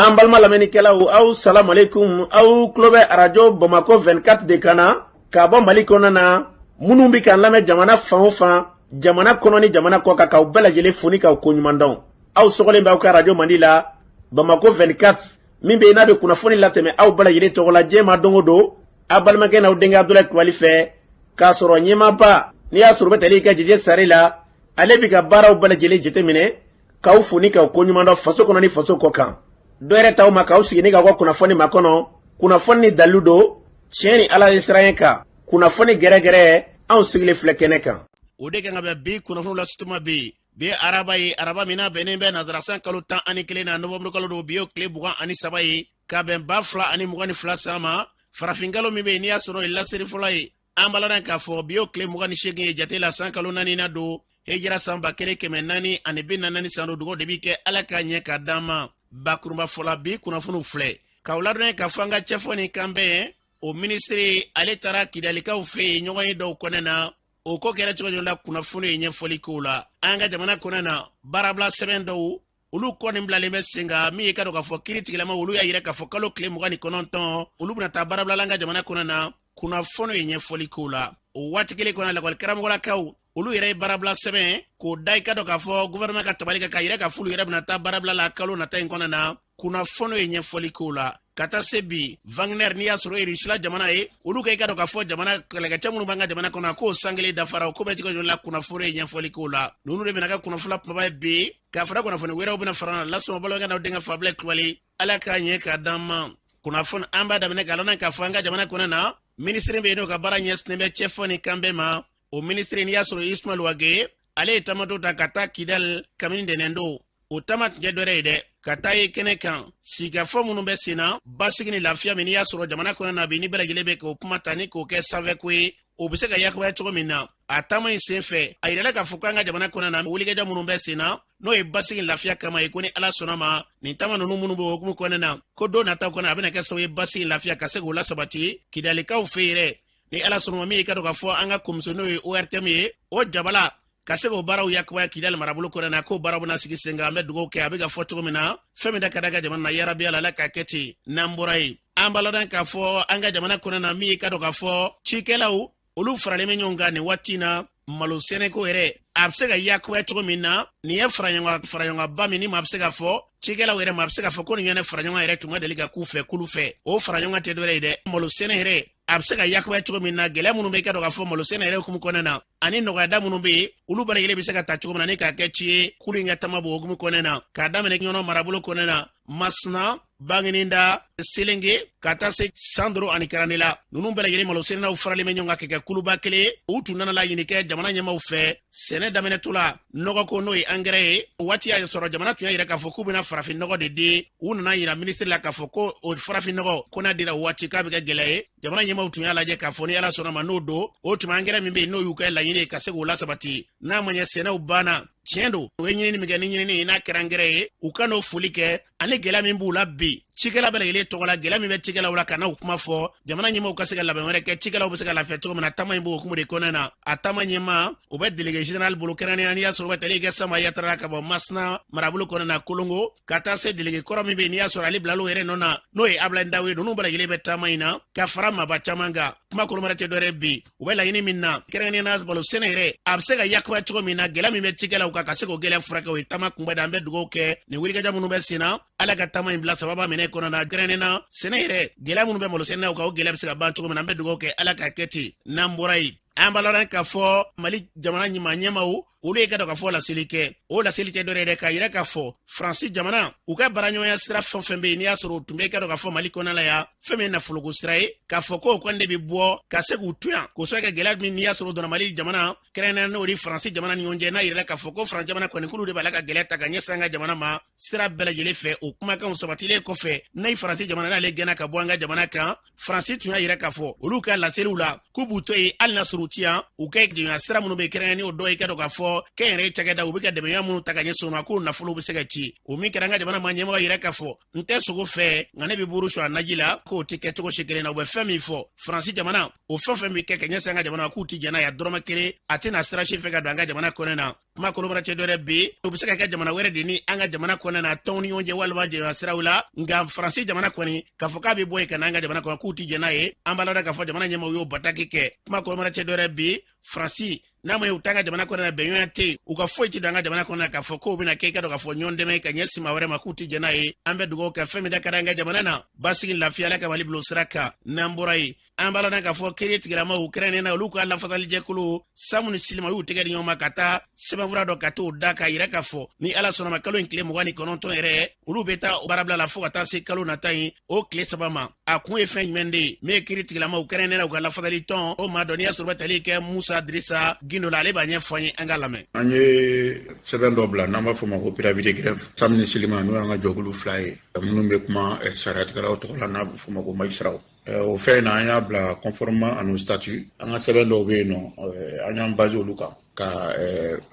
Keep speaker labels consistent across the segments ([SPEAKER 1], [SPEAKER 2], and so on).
[SPEAKER 1] An balma lamɛnnikɛlaw aw salamu alaikum aw tulo bɛ arajo Bamako 24 de kan na ka bɔ Mali kɔnɔ na minnu bɛ k'an lamɛn jamana fan o fan jamana kɔnɔ ni jamana kɔ kan k'aw bɛɛ lajɛlen fo ni k'aw koɲuman dɔn. Aw sɔgɔlen b'aw ka arajo Mandi la Bamako 24 min bɛ yen n'a bɛ kunnafoni latɛmɛ aw bɛɛ lajɛlen tɔgɔ la diɲɛ ma don o don a balimakɛ n'aw denkɛ Abdulaye Kulibali fɛ k'a sɔrɔ ɲɛmaaba n'i y'a sɔrɔ o bɛ tali kɛ Jɛjɛ Sare la ale bɛ ka baaraw bɛɛ lajɛlen jateminɛ k'aw fo ni k'aw koɲuman dɔn faso kɔnɔ ni faso kɔ kan. Dɔwɛrɛ t'aw ma k'aw sigi ni k'aw ka kunnafoni makɔnɔ kunnafoni ni dalilu don tiɲɛ ni Ala ye siran kan kunnafoni gɛrɛgɛrɛ anw sigilen filɛ kɛnɛ kan.
[SPEAKER 2] O de kan ka bɛn bi kunnafoni lasutuma bi araba ye araba min na bɛnnen bɛ nazarasan kalo 11 na novembre kalo don bi y'o tile 23 ye ka bɛn 2022 san ma farafinkalo min bɛ yen n'i y'a sɔrɔ lasiri fɔlɔ ye an baladan k'a fɔ bi y'o tile 28 ye jate la san kalo 4 na don hejira san 1444 san don dugawu de bi kɛ Ala ka ɲɛ ka d'an ma. Bakurumba fɔla bi kunnafoniw filɛ k'aw ladɔn ka fɔ an ka cɛfɔ ni kan bɛn o ministre ale taara kidalikaw fɛ yen ɲɔgɔn ye dɔw kɔnɛ na o ko kɛra cogo la kunnafoni ye ɲɛfɔli kow la an ka jamana kɔnɛ na baarabila sɛbɛn dɔw olu kɔni bilalen bɛ sen kan min ye ka dɔn k'a fɔ kiiri tigilama olu y'a yira k'a fɔ kalo tile 29 olu bɛna taa baarabila an ka jamana kɔnɛ na kunnafoni ye ɲɛfɔli kow la o waati kelen kɔnɔ lakɔli karamɔgɔlakaw olu yɛrɛ ye baarabila sɛbɛn k'o da i ka dɔn k'a fɔ gouvernement ka tabali kɛ ka yira ka fulu yɛrɛ bɛna taa baarabila la kalo nata in kɔnɔ na kunnafoni ye ɲɛfɔli kow la ka taa se bi Wagner n'i y'a sɔrɔ Rusila jamana ye olu ka i ka dɔn k'a fɔ jamana kɛlɛkɛcɛ minnu b'an ka jamana kɔnɔ k'o sangelen dafara o ko bɛ tigɛ la kunnafoni ye ɲɛfɔli kow la ninnu de bɛna kɛ kunnafoni kumaba ye bi k'a fara kunnafoni wɛrɛw bɛna fara na lasɔn balimakɛ n'aw denkɛ Abdulaye Kulibali Ala k'a ɲɛ k'a d'an ma kunnafoni an b'a daminɛ k'a lɔn k'a fɔ an ka jamana kɔnɔ na ministre bɛ yen n'o ka baara ɲɛsinnen bɛ cɛfɔ ni kan bɛɛ ma o ministre n'i y'a sɔrɔ Ismail Wage ale ye tamato ta ka taa Kidal kabini dɛnɛn don o tama tɛ dɔwɛrɛ ye dɛ ka taa ye kɛnɛ kan sigikafɔ minnu bɛ sen na basigi ni lafiya min n'i y'a sɔrɔ jamana kɔnɔ na bi ni bɛɛ lajɛlen bɛ k'o kuma ta ni k'o kɛ sanfɛko ye o bɛ se ka yakubaya cogo min na a taama in sen fɛ a yirala k'a fɔ k'an ka jamana kɔnɔ na wulikɛjɔ minnu bɛ sen na n'o ye basigi lafiya kama ye ko ni Ala sɔnna ma nin taama ninnu minnu bɛ hukumu kɔnɔ na ko don nataw kɔnɔ a bɛna kɛ sababu ye basigi lafiya ka se k'o lasabati kidalikaw fɛ yɛrɛ ni Ala sɔnna ma min ye ka dɔn k'a fɔ an ka komisiyɔn n'o ye ORTM ye o jabala ka se k'o baaraw yakubaya Kidal marabolo kɔnɔ na k'o baaraw bɛna sigi sen kan an bɛ dugawu kɛ a bɛ ka fɔ cogo min na fɛn min da ka da ka jamana na yarabi Ala ka kɛ ten n'an bɔra ye an baladan k'a fɔ an ka jamana kɔnɔ na min ye ka dɔn k'a fɔ cikɛlaw olu faralen bɛ ɲɔgɔn kan nin waati na malo sɛnɛko yɛrɛ a bɛ se ka yakubaya cogo min na nin ye faraɲɔgɔnba min ni maa bɛ se ka fɔ cikɛlaw yɛrɛ maa bɛ se ka fɔ ko nin ɲɛnɛ faraɲɔgɔn yɛrɛ tun ka deli ka k'u fɛ kulu fɛ o faraɲɔgɔn tɛ dɔwɛrɛ ye dɛ malo sɛnɛ yɛrɛ a bɛ se ka yakubaya cogo min na gɛlɛya minnu bɛ ka dɔn k'a fɔ malo sɛnɛ yɛrɛ hukumu kɔnɔ na ani nɔgɔyada minnu bɛ yen olu bɛɛ lajɛlen bɛ se ka ta cogo min na ni k'a kɛ ci ye kulu in ka taama bɔ hukumu kɔnɔ na k'a daminɛ ɲɔnɔ marabolo kɔnɔ na Masina Bangininda Selenge ka taa se Sandoro ani Karanela ninnu bɛɛ lajɛlen malo sɛnɛnaw faralen bɛ ɲɔgɔn kan kɛ kuluba kelen u tun nana la ɲini kɛ jamana ɲɛmaaw fɛ sɛnɛ daminɛtɔ la nɔgɔko n'o ye angɛrɛ ye o waati y'a sɔrɔ jamana tun y'a yira k'a fɔ k'u bɛna farafin nɔgɔ de di u nana yira ministre la k'a fɔ ko o farafin nɔgɔ ko n'a dira o waati k'a bɛ kɛ gɛlɛya ye jamana ɲɛmaaw tun y'a lajɛ k'a fɔ ni Ala sɔnna ma n'o don o tuma angɛrɛ min bɛ yen n'o y'u kɛ laɲini ye ka se k'o lasabati n'a ma ɲɛ sɛnɛw banna tiɲɛ don o ye ɲinini min kɛ ni ɲinini n'a kɛra angɛrɛ ye u ka n'o foli kɛ ani gɛlɛya min b'u la bi cikɛla bɛɛ lajɛlen tɔgɔ la gɛlɛya min bɛ cikɛlaw la ka n'o kuma fɔ jamana ɲɛmaaw ka se ka labɛn wɛrɛ kɛ cikɛlaw bɛ se ka lafiya cogo min na taama in b'o hukumu de kɔnɔ na a taama ɲɛmaa o bɛ délégué général bolo kɛrɛnkɛrɛnnenya n'i y'a sɔrɔ o bɛ tali kɛ Samba Yatara ka bɔ Masina marabolo kɔnɔ na Kolongo ka taa se délégué kɔrɔ min bɛ yen n'i y'a sɔrɔ ale bilal'o yɛrɛ nɔ na n'o ye Ablaye Ndaw ye ninnu bɛɛ lajɛlen bɛ taama in na ka fara maaba caman kan kuma kolomara tɛ dɔwɛrɛ bi u bɛ laɲini min na kɛrɛnkɛrɛnnenya malo sɛnɛ yɛrɛ a bɛ se ka yakubaya cogo min na gɛlɛya min bɛ cikɛlaw kan ka se k'o gɛlɛya furakɛ o ye taama kunbɛda an bɛ dugawu kɛ nin wulikɛjɔ minnu bɛ sen na Ala ka taama in bila sababa minɛ kɔnɔ na kɛrɛnkɛrɛnnenya sɛnɛ yɛrɛ gɛlɛya minnu bɛ malo sɛnɛnaw kan o gɛlɛya bɛ se ka ban cogo min na an bɛ dugawu kɛ Ala ka kɛ ten n'an bɔra yen an b'a lɔn k'a fɔ Mali jamana ɲɛmaaw olu ye ka dɔn k'a fɔ laseli kɛ o laseli tɛ dɔwɛrɛ ye k'a yira k'a fɔ Faransi jamana u ka baaraɲɔgɔnya sira fɛn fɛn bɛ yen n'i y'a sɔrɔ u tun bɛ ka dɔn k'a fɔ Mali kɔnɔ la yan fɛn min ye nafoloko sira ye k'a fɔ ko o kɔni de bɛ bɔ ka se k'u to yan k'o sɔrɔ kɛ gɛlɛya min n'i y'a sɔrɔ donna Mali jamana kɛrɛnkɛrɛnnen n'o ni Faransi jamana ni ɲɔgɔn cɛ n'a yirala k'a fɔ ko Faransi jamana kɔni k'olu de b'a la ka gɛlɛya ta ka ɲɛsin an ka jamana ma sira bɛɛ lajɛlen fɛ o kumakanw sabatilen kɔfɛ n'a ye Faransi jamana n'ale gɛnna ka bɔ an ka jamana kan Faransi tun y'a yira k'a fɔ olu ka laseliw la k'u b'u to yen hali n'a sɔrɔ u ti yan u kɛ jɛɲɔgɔnya sira minnu bɛ kɛrɛnkɛrɛnnen o dɔ ye ka dɔn k'a fɔ kɛnyɛrɛye cakɛda u bɛ ka dɛmɛya minnu ta ka ɲɛsin u ma k'o nafolo bɛ se ka ci o min kɛra an ka jamana ma ɲɛmɔgɔ yɛrɛ k'a fɔ n tɛ sogo fɛ nka ne bɛ buru su a naji la k'o tɛ kɛ cogo si kelen na u bɛ fɛn min fɔ Faransi jamana o fɛn fɛn bɛ kɛ ka ɲɛsin an ka jamana k'u ti jɛn n'a ye dɔrɔmɛ kelen a tɛna sira si fɛ ka don an ka jamana kɔnɔ na kuma kolomara cɛ dɔrɛ be u be se ka kɛ jamana wɛrɛ de ni an ka jamana kɔnɔ na tɔnw ni ɲɔgɔn cɛ walima jɛnɛya siraw la nka faransi jamana kɔni k'a fɔ k'a be bɔ yen ka na an ka jamana kɔnɔ k'u ti jɛn n'a ye an b'a lɔda k'a fɔ jamana ɲɛmaw y'o bataki kɛ kuma kolomara cɛ dɔrɛ be faransi n'a ma ye u t'an ka jamana kɔnɔ na bɛnɲɔgɔnya tɛ u ka foyi ti don an ka jamana kɔnɔ na k'a fɔ k'u bena kɛ i ka dɔ k'a fɔ ɲɔgɔn dɛmɛ ka ɲɛ sima wɛrɛ ma k'u ti jɛn n'a ye an bɛ dugawu kɛ fɛn min da ka da an ka jamana na basigi lafiyala ka mali bilo sira kan n'an bɔra ye an b'a lɔda k'a fɔ kere tigilamaw kɛrɛnnena olu ka lafasalijɛkulu samu ni silima y'u tɛgɛ di ɲɔgɔn ma ka taa sɛbɛnfura dɔ ka t'o da k'a yira k'a fɔ ni ala sɔnnama kalo in tile 29 yɛrɛ olu be taa baarabila la fɔɔ ka taa se kalo nata ye o tile 3 ma a kun ye fɛn jumɛn de ye min ye kiri tigilamaw kɛrɛnnena u ka lafasali tɔn o maa dɔ n'i y'a sɔrɔ bɛ tali kɛ musa dirisa gindo la ale b'a ɲɛ fɔ an ye an ka lamɛn.
[SPEAKER 3] An ye sɛbɛn dɔ bila n'an b'a fɔ ma ko préavis de grève samu ni silima n'o y'an ka jɔkulu 2 ye minnu bɛ kuma sariyatigɛlaw tɔgɔ la n'a bɛ fɔ ma ko magistraw. O fɛn na an y'a bila conformément à nos statuts an ka sɛbɛn dɔw bɛ yen nɔ an y'an basé olu kan ka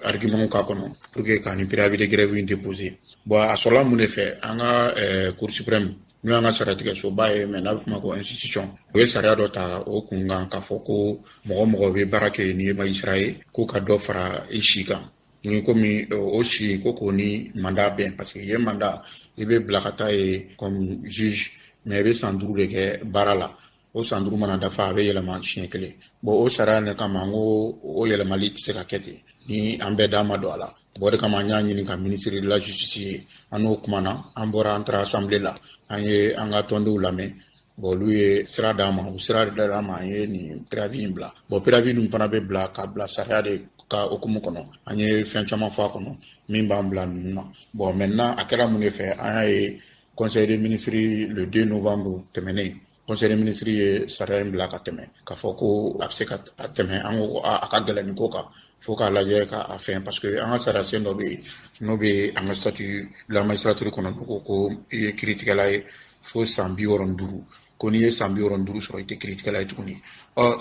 [SPEAKER 3] argument k'a kɔnɔ pour que ka nin préavis de grève in déposer. Bon a sɔrɔla mun de fɛ an ka cour suprême n'o y'an ka sariyatigɛsoba ye mais n'a bɛ fɔ ma ko institution o ye sariya dɔ ta o kun kan k'a fɔ ko mɔgɔ mɔgɔ bɛ baara kɛ ni ye magistrat ye k'o ka dɔ fara i si kan ni komi o si ko k'o ni mandat bɛn parce que ye mandat i bɛ bila ka taa ye comme juge mais i bɛ san 5 de kɛ baara la o san 5 mana dafa a bɛ yɛlɛma siɲɛ 1 bon o sariya ne kama n ko o yɛlɛmali tɛ se ka kɛ ten ni an bɛɛ da ma don a la bon o de kama an y'a ɲini ka ministre de la justice ye an n'o kumana an bɔra an taara assemblée la an ye an ka tɔndenw lamɛn bon olu ye sira d'an ma u sira d'an ma an ye nin préavis in bila bon préavis nin fana bɛ bila ka bila sariya de ka okumu kɔnɔ an ye fɛn caman fɔ a kɔnɔ min b'an bila ninnu na bon maintenant a kɛra mun de fɛ an y'a ye conseil des ministres le 2 novembre tɛmɛnen conseil des ministres ye sariya in bila ka tɛmɛ k'a fɔ ko a bɛ se ka tɛmɛ an ko a ka gɛlɛn nin ko kan fo k'a lajɛ k'a fɛn parce que an ka sariya sen dɔ bɛ yen n'o bɛ an ka statut la magistrature kɔnɔ n'o ko i ye kiiritigɛla ye fo san 65 ko n'i ye san 65 sɔrɔ i tɛ kiiritigɛla ye tuguni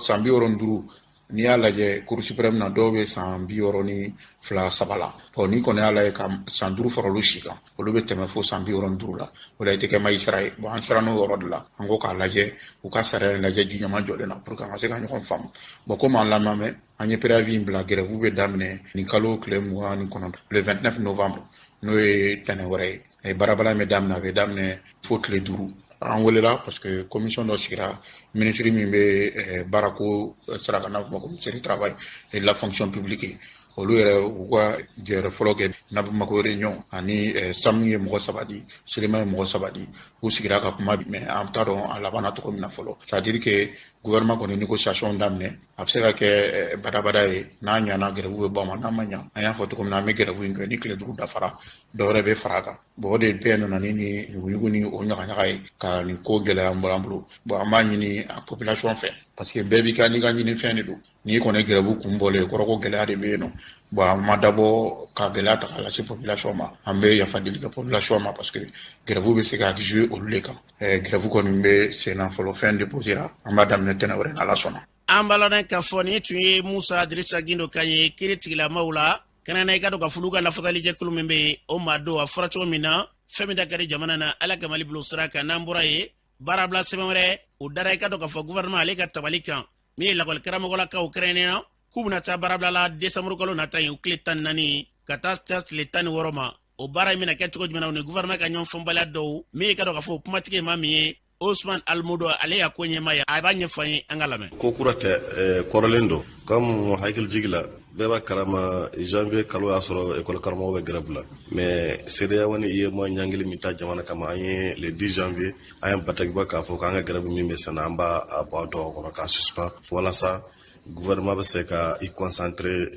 [SPEAKER 3] san 65 n'i y'a lajɛ cour suprême na dɔw bɛ san 62 la n'i kɔni y'a lajɛ ka san 5 fara olu si kan olu bɛ tɛmɛ fo san 65 la o la i tɛ kɛ magistrat ye bon an sera n'o yɔrɔ de la an ko k'a lajɛ u ka sariya in lajɛ ji ɲama jɔlen na pour que an ka se ka ɲɔgɔn faamu bon komi an lamɛn an ye préavis in bila grève bɛ daminɛ nin kalo tile 29 le 29 novembre n'o ye tɛnɛn wɛrɛ ye baarabala in bɛ daminɛ a bɛ daminɛ fo tile 5 an welela parce que commission dɔ sigira ministre min bɛ baarako sira kan n'a fɔ ma ko ministère du travail et de la fonction publique olu yɛrɛ u ka jɛyɔrɔ fɔlɔ kɛ n'a bɛ ma ko réunion ani samu ye mɔgɔ 3 di selima ye mɔgɔ 3 di u sigira ka kuma mais an t'a dɔn a labanna cogo min na fɔlɔ c'est à dire que gouvernement kɔni négociation daminɛ a bɛ se ka kɛ badabada ye n'a ɲana grève bɛ bɔ a ma n'a ma ɲa an y'a fɔ cogo min na an bɛ grève in kɛ ni tile 5 dafara dɔwɛrɛ bɛ fara a kan bon o de bɛɛ nana ni ɲuguɲugu ni o ɲagaɲaga ye ka nin ko gɛlɛya an bolo bon an b'a ɲini a population fɛ parce que bɛɛ b'i ka n'i ka ɲinifɛn de don n'i kɔni ye grève kun bɔlen kɔrɔ ko gɛlɛya de bɛ yen nɔ bon an ma dabɔ ka gɛlɛya ta k'a lase population ma an bɛ yafa deli kɛ population ma parce que grève bɛ se ka jouer olu de kan grève kɔni bɛ sen na fɔlɔ fɛn déposé la an b'a daminɛ tɛnɛn wɛrɛ n'Ala sɔnna.
[SPEAKER 2] An b'a lɔn k'a fɔ nin tun ye Musa Dirisa Gindo kan ye kiiri tigilamaw la kana na i ka dɔn ka fɔ olu ka lafasalijɛkulu min bɛ yen o maa don a fɔra cogo min na fɛn min da ka di jamana na ala ka Mali bilo sira kan n'an bɔra ye baarabila sɛbɛn wɛrɛ o dara i ka dɔn ka fɔ gouvernement ale ka tabali kan min ye lakɔli karamɔgɔlakaw kɛrɛnnena k'u bɛna taa baarabila la décembre kalo nata ye o tile 14 ka taa tile 16 ma o baara in bɛna kɛ cogo jumɛn na o ni gouvernement ka ɲɔgɔn fɔnbaliya dɔw min ye ka dɔn ka fɔ kumatigi maa min ye Osman Almodo ale y'a ko ɲɛma ye a b'a ɲɛfɔ an ye an ka lamɛn.
[SPEAKER 4] Ko kura tɛ kɔrɔlen don comme hakili jigi la bɛɛ b'a kalama janvier kalo y'a sɔrɔ école karamɔgɔ bɛ grève la mais CEDEAO ni UEMOA ɲangili min ta jamana kama an ye le 10 janvier an ye batakiba k'a fɔ k'an ka grève min bɛ senna an b'a bɔ a dɔw kɔrɔ k'a suspend walasa gouvernement bɛ se ka i concentrer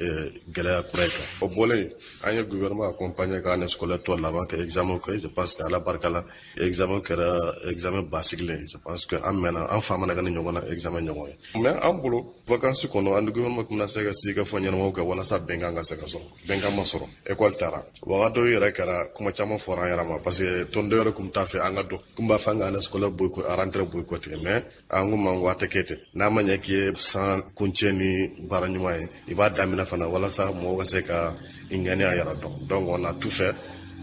[SPEAKER 4] gɛlɛya kura in kan o bɔlen an ye gouvernement accompagner ka année scolaire tɔ laban kɛ examen kɛ je pense que ala barika la examen kɛra examen basigilen je pense que an mɛnna an faamana ka ni ɲɔgɔn na examen ɲɔgɔn ye mais an bolo vacances kɔnɔ an ni gouvernement tun bɛna se ka sigi ka fɔ ɲɛnamaw kɛ walasa bɛnkan ka se ka sɔrɔ bɛnkan ma sɔrɔ école taara wagati dɔw yɛrɛ kɛra kuma caman fɔra an yɛrɛ ma parce que tɔnden yɛrɛ tun t'a fɛ an ka dɔn kun b'a fɛ an ka année scolaire boycott a rentrée boycott mais an ko ma n ko a tɛ kɛ ten n'a ma ɲɛ k'i ye san kuncɛ ni baara ɲuman ye i b'a daminɛ fana walasa mɔgɔw ka se ka i ŋani a yɛrɛ dɔn donc on a tout fait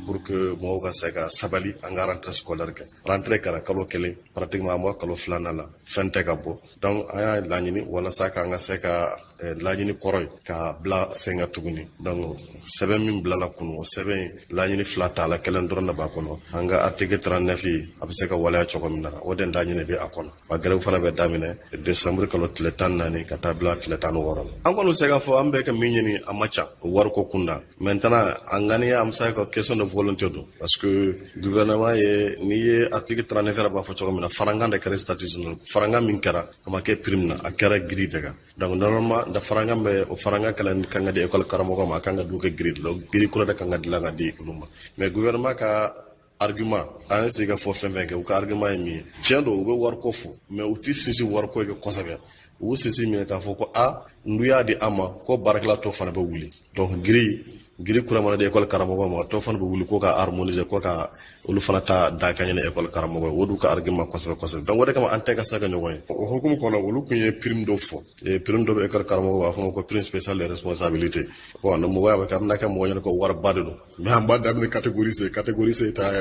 [SPEAKER 4] pour que mɔgɔw ka se ka sabali an ka rentrée scolaire kɛ rentrée kɛra kalo 1 pratiquement an bɔ kalo 2nan la fɛn tɛ ka bɔ donc an y'a laɲini walasa k'an ka se ka laɲini kɔrɔ ye ka bila sen ka tuguni donc sɛbɛn min bilala kunu o sɛbɛn laɲini fila t'a la kelen dɔrɔn de b'a kɔnɔ an ka article 39 a bɛ se ka waleya cogo min na o de laɲini bɛ a kɔnɔ wa grève fana bɛ daminɛ décembre kalo tile 14 ka taa bila tile 16 la an kɔni se ka fɔ an bɛ ka min ɲini a ma ca wariko kunda maintenant an ŋaniya an bɛ se ka question de volonté don parce que gouvernement ye n'i ye article 39 b'a fɔ cogo min na farankan de kɛra statut farankan min kɛra a ma kɛ prime na a kɛra grille de kan donc normalement da farankan bɛ o farankan kalan kan ka di école karamɔgɔ ma a kan ka du kɛ grille la grille kura de kan ka dilan ka di olu ma mais gouvernement ka argument an se ka fɔ fɛn fɛn kɛ u ka argument ye min ye tiɲɛ don u bɛ wariko fɔ mais u ti sinsin wariko kɛ kosɛbɛ u b'u sinsin minɛ k'a fɔ ko ndu y'a di an ma ko baarakɛla tɔ fana bɛ wuli donc grille kura mana di école karamɔgɔ ma tɔ fana bɛ wuli ko ka harmoniser ko ka olu fana ta da ka ɲɛnɛ école karamɔgɔ ye o du ka argument kosɛbɛ donc o de kama an tɛ ka se ka ɲɔgɔn ye o hukumu kɔnɔ olu kun ye prime dɔ fɔ prime dɔ bɛ école karamɔgɔ b'a fɔ ma ko prime spéciale de responsabilité bon ne mɔgɔ y'a kɛ a bɛna kɛ mɔgɔ ɲɛna ko wariba de don mais an b'a daminɛ catégorie ta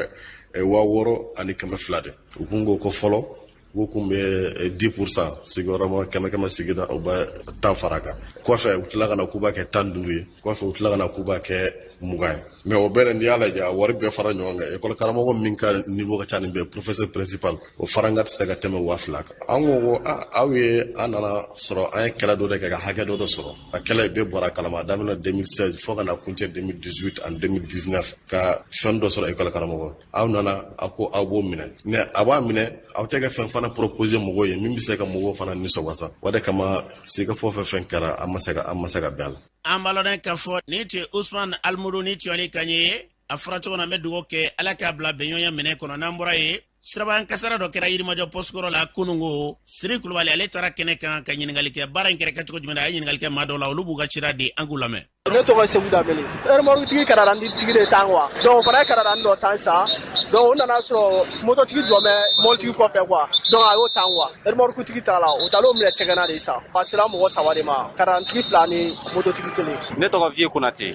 [SPEAKER 4] 6,2 de u kun ko fɔlɔ u kun bɛ 10% sigiyɔrɔma kɛmɛ sigida o bɛ 10 fara kan kɔfɛ u tila ka na k'u b'a kɛ 15 ye kɔfɛ u tila ka na k'u b'a kɛ 20 ye mais o bɛɛ n'i y'a lajɛ a wari bɛɛ fara ɲɔgɔn kan école karamɔgɔ min ka niveau ka ca nin bɛɛ professeur principal o faranga tɛ se ka tɛmɛ 2,000 kan an ko aw ye an nana sɔrɔ an ye kɛlɛ dɔ de kɛ ka hakɛ dɔ sɔrɔ a kɛlɛ bɛɛ bɔra kalama a daminɛ 2016 fo ka na kuncɛ 2018 ani 2019 ka fɛn dɔ sɔrɔ école karamɔgɔ aw nana a ko aw b'o minɛ mais a b'a minɛ aw tɛ ka fɛn fana proposer mɔgɔw ye min bɛ se ka mɔgɔw fana nisɔnwasa o de kama se ka fɔ fɛn kɛra an ma se ka bɛn a la
[SPEAKER 2] an b'a lɔn k'a fɔ ni tun ye Usman Almudu ni Tuyali Kaɲe ye a fɔra cogo na an bɛ dugawu kɛ ala k'a bila bɛnɲɔgɔnya minɛ kɔnɔ n'an bɔra ye siraban kasara dɔ kɛra Yirimajɔ poskɔrɔ la kunungo Siri Kulubali ale taara kɛnɛ kan ka ɲininkali kɛ baara in kɛra kɛcogo jumɛn na a ye ɲininkali kɛ maa dɔw la olu b'u ka cira di an k'u lamɛn
[SPEAKER 5] ne tɔgɔ Segu Danbele remorque kararandi tigi de tan quoi donc fana kararandi dɔ tan sa donc o nana sɔrɔ mototigi jɔ bɛ mɔbilitigi kɔfɛ quoi donc a y'o tan quoi remorque tigi ta la o taara o minɛ cɛgɛna de sa pasera mɔgɔ 3 de ma kararantigi 2 ni mototigi 1
[SPEAKER 6] ne tɔgɔ Vie Konate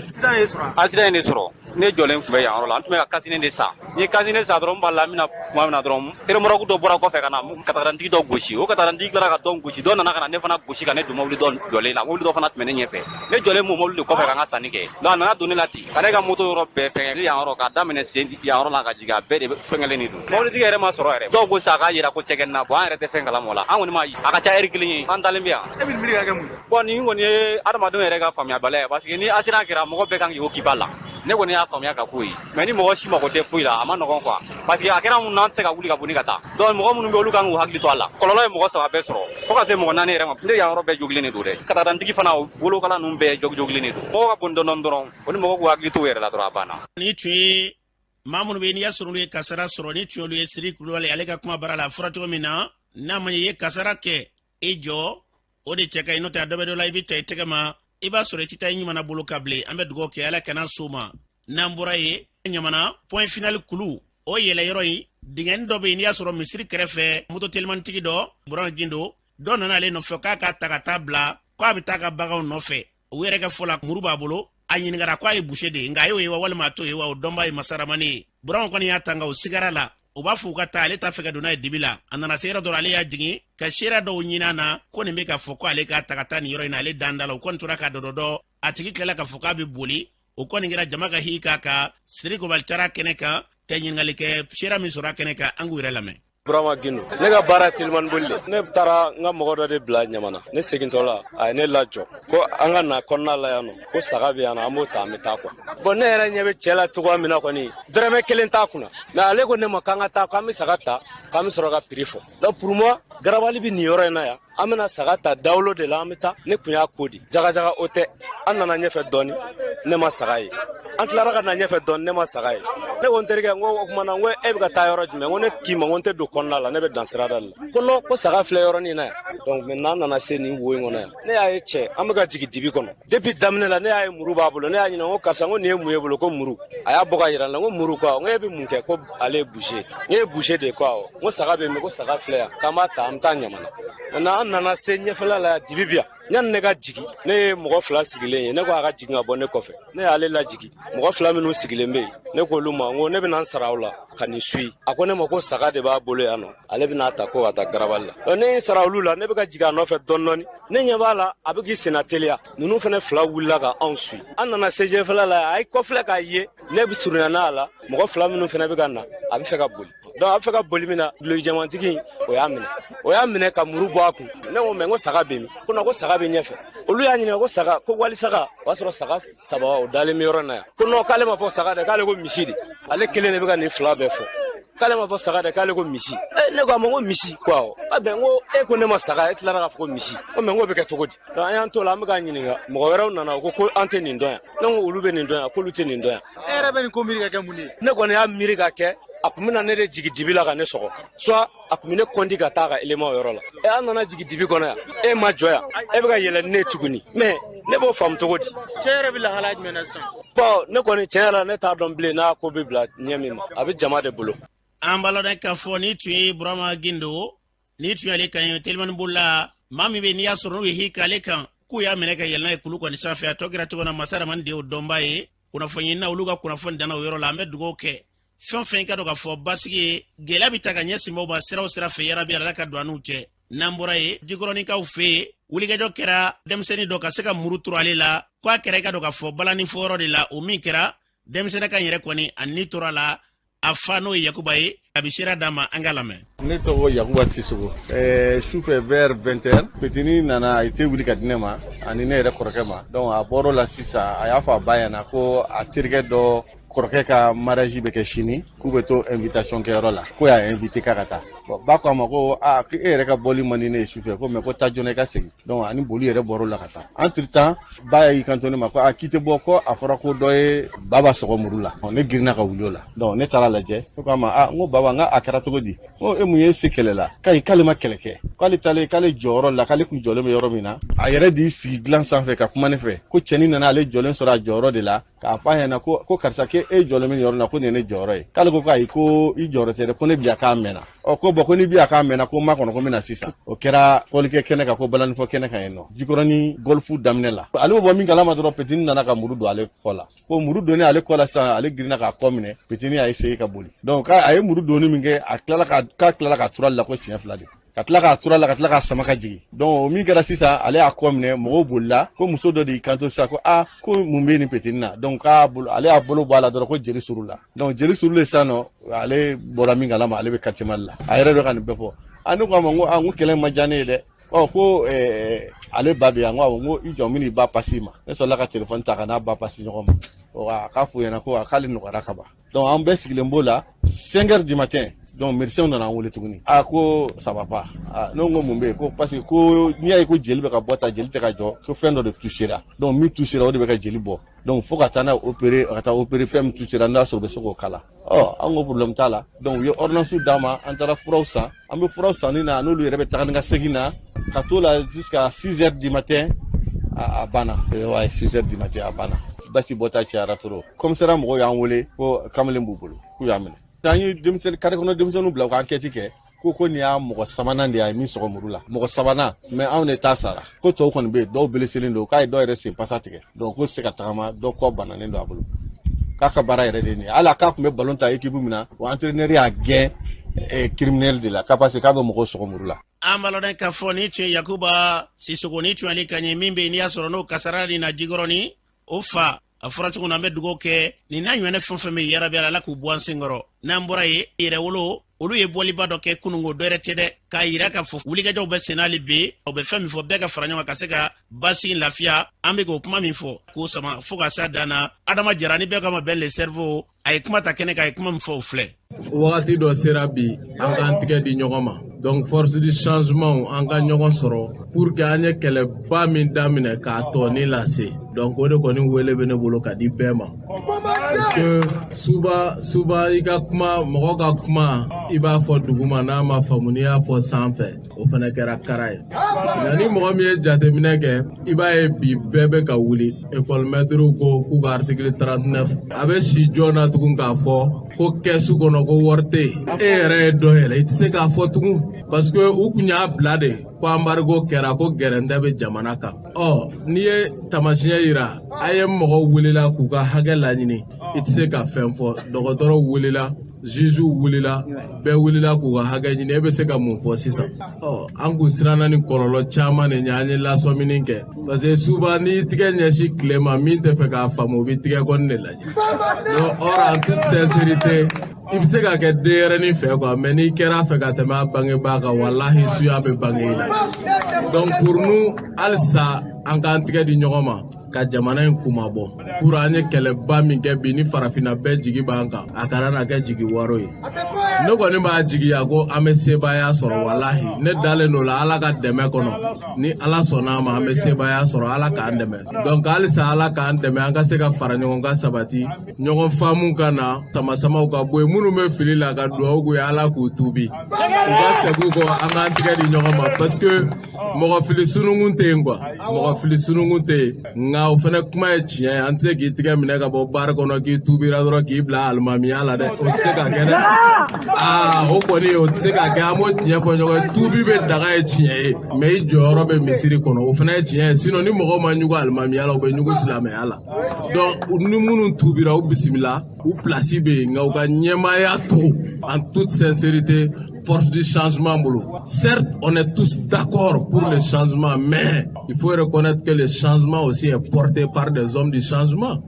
[SPEAKER 6] accident ye ne sɔrɔ ne jɔlen tun bɛ yan yɔrɔ la an tun bɛ ka kasinen de sa ni kasinen sa dɔrɔn b'a la mina kuma min na dɔrɔn remorque dɔ bɔra kɔfɛ ka na kararantigi dɔ gosi o kararantigi tilara ka dɔn gosi dɔ nana ka na ne fana gosi ka ne don mobili dɔ jɔlen la mobili dɔ fana tun bɛ ne ɲɛfɛ ne jɔlen mo mobili de kɔfɛ ka n ka sanni kɛ donc a nana don ne la ten ka ne ka moto yɔrɔ bɛɛ fɛngɛ yan yɔrɔ k'a daminɛ sen yan yɔrɔ la ka jigin a bɛɛ de fɛngɛlen de don mobilitigi yɛrɛ ma sɔrɔ yɛrɛ dɔw ko sa k'a yira ko cɛkɛni na bon an yɛrɛ tɛ fɛn kalama o la an kɔni ma ye a ka ca heure 1 ye an dalen bɛ yan e bɛ miiri ka kɛ mun bon nin kɔni ye adamadenw yɛrɛ ka faamuyabaliya ye parce que ni accident kɛra mɔgɔ bɛɛ kan k'i occupé a la ne kɔni y'a faamuya ka ko ye mais ni mɔgɔ si mako tɛ foyi la a ma nɔgɔn quoi parce que a kɛra mun na an tɛ se ka wuli ka bɔ ni ka taa donc mɔgɔ minnu bɛ olu kan k'u hakili to a la kɔlɔlɔ ye mɔgɔ 3 bɛɛ sɔrɔ fo ka se mɔgɔ 4 yɛrɛ ma ne yan yɔrɔ bɛɛ jogilen de don dɛ kararantigi fana bolokala ninnu bɛɛ jogilen de don mɔgɔ ka bon dɔɔni dɔrɔn o ni mɔgɔ k'u hakili to u yɛrɛ la dɔrɔn a banna
[SPEAKER 2] ni tun ye maa minnu bɛ n'i y'a sɔrɔ olu ye kasara sɔrɔ ni tun y'olu ye Siri Kulubali ale ka kuma baara la a fɔra cogo min na n'a ma ɲɛ i ye kasara kɛ i jɔ o de cɛ ka ɲi n'o tɛ a dɔ bɛ dɔ la i bɛ ta i tɛgɛ ma i b'a sɔrɔ i tɛ taa i ɲuman bolo ka bilen an bɛ dugawu kɛ ala kana so ma n'an bɔra ye ɲamana point final kulu o yɛlɛ yɔrɔ in dingɛni dɔ bɛ yen n'i y'a sɔrɔ misiri kɛrɛfɛ moto telimantigi dɔ Burama Gindo dɔ nana ale nɔfɛ k'a ka ta ka taa bila k'a bɛ taa ka baganw nɔfɛ u yɛrɛ ka fɔ la muru b'a bolo a ɲininkara k'a ye boucher de nka a y'o ye wa walima a t'o ye wa o dɔnba ye Masaramani ye Burama kɔni y'a ta nka o sigara la u b'a fɔ u ka taa ale t'a fɛ ka don n'a ye dibi la a nana se yɔrɔ dɔ ale y'a jigin ka seera dɔw ɲini na ko nin bɛ ka fɔ ko ale k'a ta ka taa nin yɔrɔ in na ale dan da la o kɔni tora ka dɔdɔdɔ a tigi tilala ka fɔ k'a bɛ boli o kɔni kɛra jama ka hi k'a kan Siri Kulubali taara kɛnɛ kan ka ɲininkali kɛ seera min sɔrɔ a kɛnɛ kan an k'u yɛrɛ lamɛn
[SPEAKER 5] Burama Gindo ne ka baara telimani boli ne taara n ka mɔgɔ dɔ de bila ɲamana ne segintɔ la a ye ne lajɔ ko an ka na kɔnɔna la yan nɔ ko saga bɛ yan nɔ an b'o ta an bɛ taa quoi bon ne yɛrɛ ɲɛ bɛ cɛ la cogoya min na kɔni dɔrɔmɛ 1 t'a kunna mais ale ko ne ma k'an ka taa k'an bɛ saga ta k'an bɛ sɔrɔ ka prix fɔ donc pour moi garabali bɛ nin yɔrɔ in na yan an bɛna saga ta dawolo de la an bɛ taa ne kun y'a ko di jagajaga o tɛ an nana ɲɛfɛ dɔɔni ne ma saga ye an tilara ka na ɲɛfɛ dɔɔni ne ma saga ye ne ko n terikɛ n ko o tuma na n ko e bɛ ka taa yɔrɔ jumɛn n ko ne k'i ma n ko n tɛ don kɔnɔna la ne bɛ dan sirada la ko non ko saga filɛ yɔrɔnin na yan donc maintenant an nana se nin wo in kɔnɔ yan ne y'a ye cɛ an bɛ ka jigin dibi kɔnɔ depuis daminɛ la ne y'a ye muru b'a bolo ne y'a ɲininka ko karisa n ko nin ye mun ye bolo ko muru a y'a bɔ ka yira n la n ko muru quoi n ko e bɛ mun kɛ ko ale ye boucher n ye boucher de ye quoi n ko saga bɛ yen mais ko saga filɛ yan k'an b'a ta an bɛ taa ɲamana maintenant an nana se ɲɛfɛla la yan dibi bi yan yan ne ka jigi ne ye mɔgɔ fila sigilen ye ne ko a ka jigin ka bɔ ne kɔfɛ ne y'ale lajigi mɔgɔ fila minnu sigilen bɛ yen ne k'olu ma n ko ne bɛna n sara aw la ka nin suyi a ko ne ma ko saga de b'a bolo yan nɔ ale bɛna ta ko ka taa garabali la ne ye sara olu la ne bɛ ka jigin a nɔfɛ dɔɔni ne ɲɛ b'a la a bɛ k'i senna teliya ninnu fana fila wulila ka anw suyi an nana sejɛfɛla la a ye kɔfilɛ k'a ye ne bɛ surunya n'a la mɔgɔ fila minnu fana bɛ ka na a bɛ fɛ ka boli donc a bɛ fɛ ka boli min na bulon jamantigi o y'a minɛ ka muru bɔ a kun ne ko mɛ n ko saga bɛ min ko non ko saga bɛ ɲɛfɛ olu y'a ɲininka ko saga ko wali saga o y'a sɔrɔ saga saba o dalen bɛ yɔrɔ in na yan ko non k'ale ma fɔ saga dɛ k'ale ko misi de ale kelen de bɛ ka nin fila bɛɛ fɔ k'ale ma fɔ saga dɛ k'ale ko misi ne ko a ma ko misi ko awɔ a bɛn ko e ko ne ma saga e tilara k'a fɔ ko misi ko mɛ n ko bɛ kɛ cogo di donc an y'an t'o la an bɛ k'a ɲininka mɔgɔ wɛrɛw nana o ko an tɛ nin dɔn yan ne ko olu bɛ nin dɔn yan k'olu tɛ nin dɔn yan
[SPEAKER 7] e yɛrɛ bɛ nin ko miiri ka kɛ mun de ye
[SPEAKER 5] ne kɔni y'a miiri ka kɛ a kun bɛna ne de jigi dibi la ka ne sɔgɔ soit a kun bɛ ne kɔnti ka taa a ka élément yɔrɔ la an nana jigi dibi kɔnɔ yan e ma jɔ yan e bɛ ka yɛlɛ ni ne tuguni mais ne b'o faamu cogo di
[SPEAKER 7] cɛ yɛrɛ bɛ lahala jumɛn na sisan
[SPEAKER 5] bon ne kɔni tiɲɛ yɛrɛ la ne t'a dɔn bilen n'a ko bɛ bila ɲɛ min ma a bɛ jama de bolo
[SPEAKER 2] an b'a lɔn k'a fɔ ni tun ye Burama Gindo ni tun y'ale kan ye telimani bolila maa min bɛ n'i y'a sɔrɔ n'u ye hika ale kan k'u y'a minɛ ka yɛlɛ n'a ye kulu kɔni sanfɛ a tɔ kɛra cogo na Masa Rahamani de y'o dɔnba ye kunnafoni na olu ka kunnafoni danna o yɔrɔ la an bɛ dugawu kɛ fɛn fɛn ka dɔn ka fɔ basigi ye gɛlɛya bɛ ta ka ɲɛsin mɔgɔw ma sira o sira fɛ yarabi Ala ka don an n'u cɛ n'an bɔra ye jikɔrɔnikaw fɛ yen wulikajɔ kɛra denmisɛnnin dɔ ka se ka muru turu ale la ko a kɛra i ka dɔn ka fɔ balani fɔyɔrɔ de la o min kɛra denmisɛnnin kan yɛrɛ kɔni a ni tora la a fa n'o ye Yakuba ye a bɛ sira d'a ma an ka lamɛn.
[SPEAKER 8] Ne tɔgɔ Yakuba Sisoko sufɛ vers 20h petini nana a ye wuli ka di ne ma ani ne yɛrɛ kɔrɔkɛ ma donc a bɔr'o la sisan a y'a fɔ a ba ɲɛna ko a terikɛ dɔ kɔrɔkɛ ka mariage bɛ kɛ sini k'u bɛ to invitation kɛyɔrɔ la ko y'a invité k'a ka taa bon ba ko a ma ko e yɛrɛ ka bɔli man di ne ye sufɛ ko mais ko taa joona i ka segin donc ani boli yɛrɛ bɔr'o la ka taa entre temps ba y'i kanto ne ma ko k'i tɛ bɔ ko a fɔra ko dɔ ye baba sɔgɔ muru la ne girinna ka wuli o la donc ne taara lajɛ ne ko a ma n ko baba n k'a kɛra cogo di ko e mun ye se kɛlɛ la k'ale ma kɛlɛ kɛ k'ale taalen k'ale jɔyɔrɔ la k'ale kun jɔlen bɛ yɔrɔ min na a yɛrɛ de sigi dilan sanfɛ ka kuma ne fɛ ko cɛnin nana ale jɔlen sɔrɔ a jɔyɔrɔ de la k'a fɔ a ɲɛna ko karisa k'e jɔlen bɛ yɔrɔ la ko nin ye ne jɔyɔrɔ ye k'ale ko ayi ko i jɔyɔrɔ tɛ dɛ ko ne bi a k'a mɛnna ko bɔn ko ni bi a k'a mɛnna ko ma kɔnɔ ko n bɛna sisan o kɛra fɔlikɛ kɛnɛ kan ko balanifɔ kɛnɛ kan yen nɔ jikɔrɔni gɔlifu daminɛ la ale bɛ bɔ min kalama dɔrɔn petini nana ka muru don ale kɔ la ko muru donnen ale kɔ la sisan ale girinna k'a kɔ minɛ petini y'a essayé ka boli donc a ye muru donni min kɛ k'a tilala ka tura la ko siɲɛ fila de ka tila k'a tura la ka tila k'a sama ka jigin donc o min kɛra sisan ale y'a kɔ minɛ mɔgɔw bolila ko muso dɔ de y'i kanto sisan ko ko mun bɛ nin petini na donc ale y'a bolo bɔ a la dɔrɔn ko jeli suru la donc jeli suru le sisan nɔ ale bɔra min kalama ale bɛ quartier Mali la a yɛrɛ dɔ ka nin bɛɛ fɔ ne ko a ma n ko kɛlɛ ma diya ne ye dɛ ko ale ba bɛ yan n ko i jɔ n bɛ n'i ba pasi ma ne sɔrɔla ka téléphone ta ka n'a ba pasi ɲɔgɔn ma a k'a f'u ɲɛna ko k'ale nɔgɔyara ka ban donc an bɛɛ sigilen b'o la 5h du matin donc médecin nana an wele tuguni ko ça va pas ne ko mun bɛ yen ko parce que ko n'i y'a ye ko jeli bɛ ka bɔ tan jeli tɛ ka jɔ ko fɛn dɔ de touchera donc min touchera o de bɛ ka jeli bɔ donc fo ka taa n'a opérer ka taa opérer fɛn min touchera n'a sɔrɔ u bɛ se k'o kala an ko problème t'a la donc u ye ordonnance d'a ma an taara furaw san an bɛ furaw sanni na n'olu yɛrɛ bɛ taga ni ka segin na ka t'o la jusqu'à 6h du matin a banna ouais 6h du matin a banna basi bɔta cayara trop commissariat mɔgɔw y'an wele ko kamalen b'u bolo k'u y'a minɛ an ye kare kɔnɔ denmisɛnninw bila u ka enquête kɛ ko nin y'a mɔgɔ sabanan de ye min sɔgɔ muru la mɔgɔ sabanan mais anw de t'a sara ko tɔw kɔni bɛ yen dɔw beleselen don k'a ye dɔw yɛrɛ sen pasa tigɛ donc ko se ka tagama dɔw kɔ bananen don a bolo k'a ka baara yɛrɛ de nin ye hali k'a tun bɛ ballon ta équipe min na o entraîneur y'a gɛn criminel de la k'a parce que k'a bɛ mɔgɔw sɔgɔ muru la
[SPEAKER 2] an b'a lɔn k'a fɔ ni tun ye Yakuba Sisoko ni tun y'ale kan ye min bɛ yen n'i y'a sɔrɔ n'o kasara nin na jikɔrɔni o fa a fɔra cogo min an bɛ dugawu kɛ nin n'a ɲɔgɔnna fɛn fɛn bɛ yarabi Ala k'u bɔ an senkɔrɔ n'an bɔra ye yɛrɛ wolo olu ye bɔliba dɔ kɛ kununko dɔ yɛrɛ tɛ dɛ k'a yira k'a fɔ wulikajɔw bɛ sen n'ale bɛ o bɛ fɛn min fɔ bɛɛ ka fara ɲɔgɔn kan ka se ka basigi lafiya an bɛ k'o kuma min fɔ k'o sama fo ka s'a dan na Adama Jara ni bɛɛ ka ma bɛn le cerveau a ye kuma ta kɛnɛ kan a ye kuma min fɔ o filɛ
[SPEAKER 9] wagati dɔ sera bi an k'an tigɛ di ɲɔgɔn ma donc force du changement an ka ɲɔgɔn sɔrɔ pour que an ye kɛlɛba min daminɛ k'a tɔni lase donc o de kɔni wele bɛ ne bolo ka di bɛɛ ma parce que suba i ka kuma mɔgɔ ka kuma i b'a fɔ duguma n'a ma faamu n'i y'a fɔ sanfɛ o fana kɛra kara ye nka ni mɔgɔ min ye jateminɛ kɛ i b'a ye bi bɛɛ bɛ ka wuli école maître ko k'u ka article 39 a bɛ si joona tugun k'a fɔ ko kɛsu kɔnɔ ko wari tɛ yen e yɛrɛ ye dɔ yɛlɛ i tɛ se k'a fɔ tugun parce que u kun y'a bila de ko embargo kɛra ko gɛrɛntɛ bɛ jamana kan n'i ye tamasiyɛn yira a ye mɔgɔw welela k'u ka hakɛ laɲini i tɛ se ka fɛn fɔ dɔgɔtɔrɔw welela juge wulila bɛɛ wulila k'u ka hakɛ ɲini e bɛ se ka mun fɔ sisan an kun siranna ni kɔlɔlɔ caman de ɲɛ an ye lasɔmini kɛ parce que souvent n'i tigɛ ɲɛsin tile ma min tɛ fɛ k'a faamu o bɛ tigɛ kɔni de lajɛ or en toute sincérité i bɛ se ka kɛ denyɛrɛnin fɛ quoi mais n'i kɛra fɛ ka tɛmɛ a bangebaa kan walahi suya bɛ bange i la donc pour nous halisa an k'an tigɛ di ɲɔgɔn ma ka jamana in kumabɔ pour an ye kɛlɛba min kɛ bi ni farafinna bɛɛ jigi b'an kan a kana na kɛ jigi waro ye ne kɔni b'a jigiya ko an bɛ sebaaya sɔrɔ walahi ne dalen don la ala ka dɛmɛ kɔnɔ ni ala sɔnna ma an bɛ sebaaya sɔrɔ ala k'an dɛmɛ donc halisa ala k'an dɛmɛ an ka se ka fara ɲɔgɔn kan sabati ɲɔgɔn faamu ka na samasamaw ka bɔ yen minnu bɛ fili la ka dugawu k'u ye ala k'u tuubi u ka segin kɔ an k'an tigɛ di ɲɔgɔn ma parce que mɔgɔ fili sununkun tɛ yen quoi mɔgɔ fili sununkun tɛ yen nka o fana kuma ye tiɲɛ ye an tɛ se k'i tigɛ minɛ ka bɔ baara kɔnɔ k'i tuubira dɔrɔn k'i bila alimamiya la dɛ o tɛ se ka kɛ dɛ o kɔni o tɛ se ka kɛ an b'o tiɲɛ fɔ ɲɔgɔn ye tuubi bɛ daga ye tiɲɛ ye mais i jɔyɔrɔ bɛ misiri kɔnɔ o fana ye tiɲɛ ye sinon ni mɔgɔw ma ɲugu alimamiya la u bɛ ɲugu silamɛya la donc ni minnu tuubira u bisimila u place bɛ yen nka u ka ɲɛmaaya to en toute sincérité force du changement bolo. Certes, on est tous d'accord pour le changement, mais il faut reconnaître que le changement aussi est porté par des hommes du changement.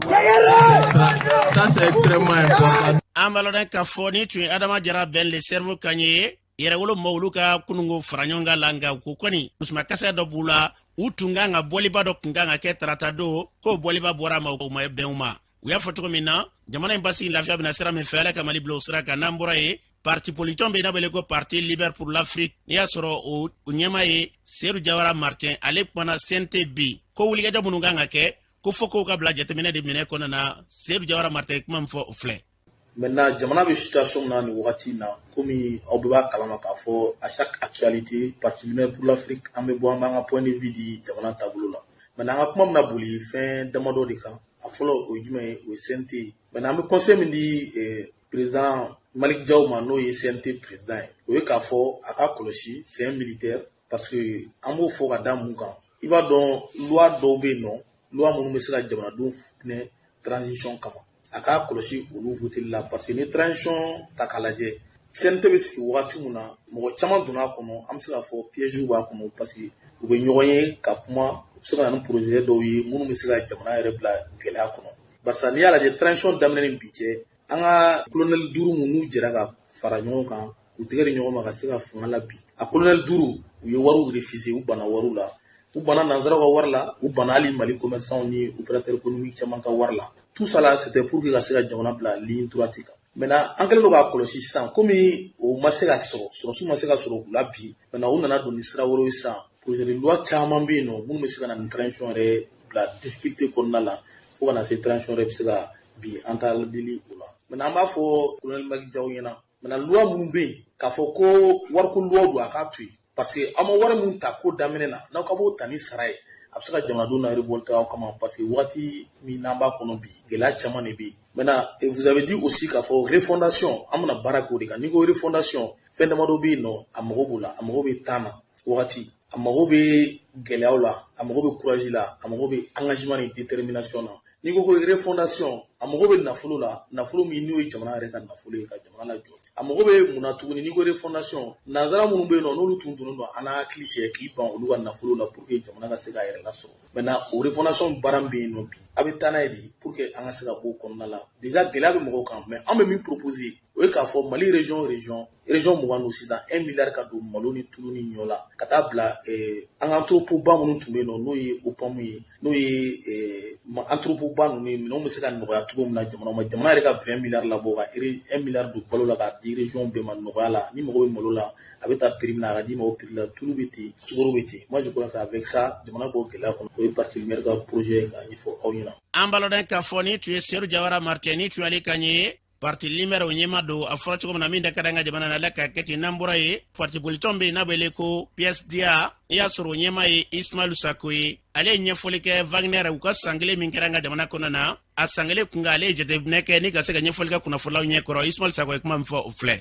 [SPEAKER 9] Ça, c'est extrêmement important.
[SPEAKER 2] Ambaloden ka foni tu adama jara ben le cerveau kanye yere wolo mawluka kunungo franyonga langa ko koni usma kasa do bula utunga nga boliba do kunga ke tratado ko boliba bora ma ko ma benuma uya foto mina jamana imbasi lafia bina sera me fele kamali blo sera kanambura e parti politique be na bele ko parti libre pour l'Afrique ni asoro o nyema e Seydou Jawara Martin ale pana CNTB ko wuli ga jamu nga ke ko foko ka bla jetemene de mine konana Seydou Jawara Martin kuma mfo fle.
[SPEAKER 10] Maintenant, jamana be situation na ni wakati na komi obiba kalama ka fo à chaque actualité particulièrement pour l'Afrique en me boa manga point de vue di jamana tabulu la. Maintenant nga kuma na buli fin demando de kan a folo o jume o CNT. Maintenant me conseil me di président Malik Diaouma no ye CNT président o e ka fo aka koloshi c'est un militaire parce que amo fo ka da mun kan. I ba don loi do be non loi mun be se ka jamana do ne transition kama. Aka koloshi olu voter la parce que ni transition takalaje CNT be siki wagati mun na mɔgɔ caman donna kɔnɔ an bɛ se ka fɔ piège b'a kɔnɔ parce que u bɛ ɲɔgɔn ye ka kuma u bɛ se ka na ni projet dɔw ye minnu bɛ se ka jamana yɛrɛ bila gɛlɛya kɔnɔ barisa n'i y'a lajɛ transition daminɛ ni bi cɛ an ka colonel duuru minnu jɛra ka fara ɲɔgɔn kan k'u tɛgɛ di ɲɔgɔn ma ka se ka fanga la bi a colonel duuru u ye wariw refuser u banna wariw la u banna nanzaraw ka wari la u banna hali Mali commerçants ni opérateurs économiques caman ka wari la tout ça là c'était pour que ka se ka jamana bila ligne droite kan maintenant an kɛlen don k'a kɔlɔsi sisan komi o ma se ka sɔrɔsiw ma se ka sɔrɔ k'u la bi maintenant u nana don ni sira wɛrɛw ye sisan projet de loi caman bɛ yen nɔ minnu bɛ se ka na ni transition yɛrɛ bila difficulté kɔnɔna la fo ka na se transition yɛrɛ bɛ se ka bi an t'a deli o la maintenant an b'a fɔ colonel Maki Diaw ɲɛna maintenant loi minnu bɛ yen k'a fɔ ko wariko loi don a k'a to yen parce que an ma wari min ta ko daminɛ na n'aw ka b'o ta ni sara ye a bɛ se ka jamanadenw na révolter aw kama parce que waati min n'an b'a kɔnɔ bi gɛlɛya caman de bɛ yen. Maintenant, vous avez dit aussi qu'il faut refondation. Amna barako de kan. Niko refondation. Fɛn damadɔ bɛ yen nɔ a mago b'o la, a mago bɛ temps na wagati, a mago bɛ gɛlɛyaw la, a mago bɛ courage la, a mago bɛ engagement ni détermination na. Niko ko refondation, a mago bɛ nafolo la, nafolo min n'o ye jamana yɛrɛ ka nafolo ye ka jamana lajɔ. A mago bɛ mun na tuguni niko refondation. Nanzara minnu bɛ yen nɔ n'olu tun donnen don an hakili cɛ k'i ban olu ka nafolo la pour que jamana ka se k'a yɛrɛ lasɔrɔ. Maintenant, o refondation baara bɛ yen nɔ bi. A bɛ taa n'a ye de pour que an ka se ka bɔ o kɔnɔna la. Déjà gɛlɛya bɛ mɔgɔw kan mais an bɛ min proposer o ye k'a fɔ Mali région 20 don sisan 1 milliard ka don malo ni tulu ni ɲɔ la ka taa bila an ka entrepôt ba minnu tun bɛ yen nɔ n'o ye OPAM ye n'o ye entrepôt ba ninnu ye minɛnw bɛ se ka nɔgɔya cogo min na jamana ma jamana yɛrɛ ka 20 milliards labɔ ka 1 milliard don balo la k'a di région bɛɛ ma nɔgɔya la ni mɔgɔ bɛ malo la a bɛ taa prix min na a ka di ma o prix la tulu bɛ ten sukaro bɛ ten moi je crois que avec ça jamana b'o gɛlɛya kɔnɔ o ye parti maire ka projet k'a ɲɛfɔ aw ɲɛna.
[SPEAKER 2] An baloden ka fɔ ni tu ye Seydou Jawara Martin ni tu ale ka ɲɛ parti limer o ɲɛma don a fɔra cogo min na min da ka d'an ka jamana na ala ka kɛ ten n'an bɔra ye parti politique bɛ yen n'a bɛ ko PSDA i y'a sɔrɔ o ɲɛma ye Ismail Sako ye ale ye ɲɛfɔli kɛ Wagner u ka san kelen min kɛra an ka jamana kɔnɔ na a san kelen kun kan ale ye jateminɛ kɛ ni ka se ka ɲɛfɔli kɛ kunnafonilaw ɲɛkɔrɔ Ismail Sako ye kuma min fɔ o filɛ.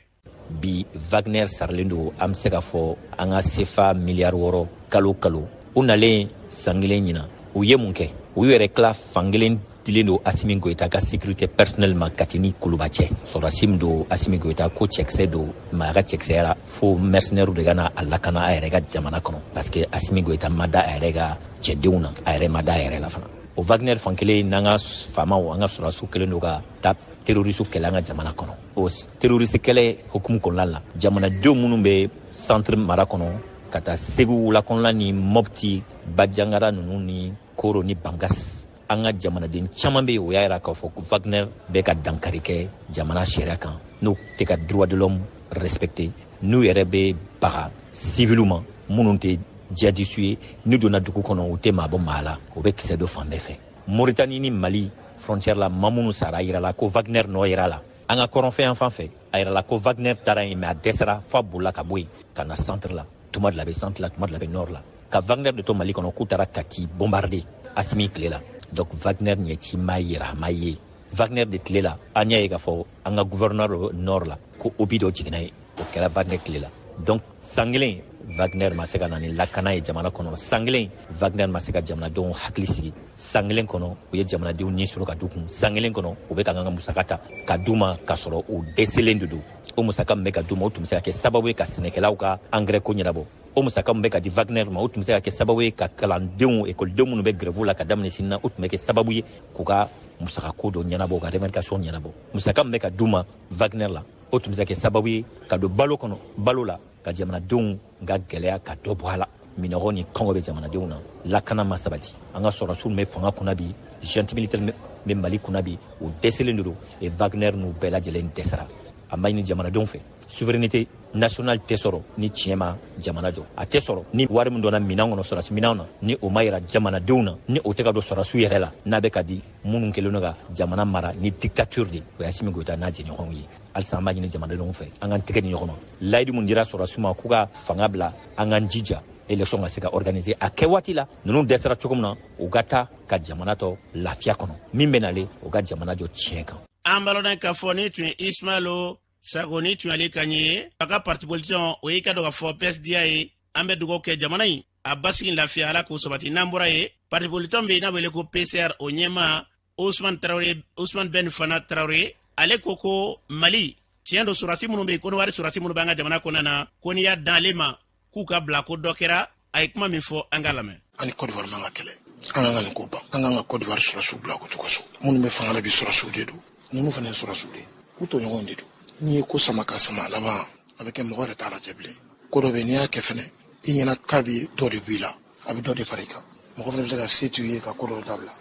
[SPEAKER 11] bi Wagner saralen don an bɛ se ka fɔ an ka CFA miliyari 6 kalo kalo u nalen san kelen ɲina u ye mun kɛ u yɛrɛ tila fan kelen dilen don Assimi Goïta ka sécurité personnelle ma Katini Kuluba cɛ sɔrɔdasi min don Assimi Goïta ko cɛkisɛ don mais a ka cɛkisɛya la fo mercenaires de ka na a lakana a yɛrɛ ka jamana kɔnɔ parce que Assimi Goïta ma da a yɛrɛ ka cɛdenw na a yɛrɛ ma da a yɛrɛ la fana o Wagner fan kelen n'an ka faamaw an ka sɔrɔdasiw kelen don ka taa terroriste kɛlɛ an ka jamana kɔnɔ o terroriste kɛlɛ hukumu kɔnɔna la jamanadenw minnu bɛ centre mara kɔnɔ ka taa Segu wulakɔnɔla ni Mopti Bajangara ninnu ni Koro ni Bangas an ka jamanaden caman bɛ yen o y'a jira k'a fɔ ko Wagner bɛ ka dankari kɛ jamana sariya kan n'u tɛ ka droit de l'homme respecté n'u yɛrɛ bɛ baga civil ma minnu tɛ djihadistes ye n'u donna dugu kɔnɔ u tɛ maa bɔ maa la o bɛ kisɛ don fan bɛɛ fɛ Mauritanie ni Mali frontière la maa minnu sara a yira la ko Wagner nɔ yira la an ka kɔrɔnfɛ yan fan fɛ a yira la ko Wagner taara yen mais a dɛsɛra f'a bolila ka bɔ yen ka na centre la tuma dɔ la a bɛ centre la tuma dɔ la a bɛ nord la ka Wagner de to Mali kɔnɔ k'u taara Kati bombarder Assimi tile la donc Wagner ɲɛci ma yira ma ye Wagner de tile la an y'a ye k'a fɔ an ka gouverneur nord la ko Obi dɔ jiginna yen o kɛra Wagner tile la donc san kelen Wagner ma se ka na ni lakana ye jamana kɔnɔ san kelen Wagner ma se ka jamanadenw hakili sigi san kelen kɔnɔ u ye jamanadenw ɲɛ sɔrɔ ka d'u kun san kelen kɔnɔ u bɛ ka an ka musaka ta ka d'u ma k'a sɔrɔ u dɛsɛlen de don o musaka min bɛ ka d'u ma o tun bɛ se ka kɛ sababu ye ka sɛnɛkɛlaw ka engrais ko ɲɛnabɔ o musaka min bɛ ka di Wagner ma o tun bɛ se ka kɛ sababu ye ka kalandenw ekɔlidenw minnu bɛ grève la ka daminɛ sini na o tun bɛ kɛ sababu ye k'u ka musaka ko dɔ ɲɛnabɔ ka revendication ɲɛnabɔ musaka min bɛ ka d'u ma Wagner la o tun bɛ se ka kɛ sababu ye ka don balo kɔnɔ balo la ka jamanadenw ka gɛlɛya ka dɔ bɔ a la minɔgɔ ni kɔngɔ bɛ jamanadenw na lakana ma sabati an ka sɔrɔdasiw bɛ fanga kunna bi junte militaire bɛ Mali kunna bi u dɛsɛlen de don et Wagner n'u bɛɛ lajɛlen dɛsɛra a ma ɲini jamanadenw fɛ souveraineté nationale tɛ sɔrɔ ni tiɲɛ ma jamana jɔ a tɛ sɔrɔ ni wari min donna minɛn kɔnɔ sɔrɔdasi minɛnw na ni o ma yira jamanadenw na ni o tɛ ka don sɔrɔdasiw yɛrɛ la n'a bɛ ka di minnu kɛlen don ka jamana mara ni dictature de o ye Assimi Goïta n'a jɛɲɔgɔnw ye halisa an b'a ɲini jamanadenw fɛ an k'an tɛgɛ di ɲɔgɔn ma layidu min dira sɔrɔdasiw ma k'u ka fanga bila an k'an jija élection ka se ka organiser a kɛ waati la ninnu dɛsɛra cogo min na u ka taa ka jamana tɔ lafiya kɔnɔ min bɛ nalen u ka jamana jɔ tiɲɛ kan
[SPEAKER 2] an balodan k'a fɔ ni tun ye Ismailo Sagoni tun ale ka ɲɛ ye a ka parti politique o y'i ka dɔn k'a fɔ PSDA ye an bɛ dugawu kɛ jamana in a basigi lafiya ala k'o sabati n'an bɔra ye parti politique bɛ yen n'a wele ko PCR o ɲɛma Ousmane Ben Fana Traoré ale ko Mali tiɲɛ don sɔrɔdasi minnu bɛ yen ko ni wari sɔrɔdasi minnu b'an ka jamana kɔnɔna na ko n'i y'a dan ale ma k'u ka bila ko dɔ kɛra a ye kuma min fɔ an ka lamɛn.
[SPEAKER 12] Ani Côte d'Ivoire man ka kɛlɛ an kan ka nin ko ban an kan ka Côte d'Ivoire sɔrɔdasiw bila ko cogo so minnu bɛ fanga la bi sɔrɔdasiw de don ninnu fana ye sɔrɔdasiw de ye k'u tɔɲɔgɔnw de don n'i ye ko sama ka sama laban a bɛ kɛ mɔgɔ yɛrɛ t'a lajɛ bilen ko dɔ bɛ n'i y'a kɛ fɛnɛ i ɲɛna k'a bɛ dɔ de b'i la a bɛ dɔ de fara i kan mɔgɔ fana bɛ se ka se t'u ye ka ko dɔ dabila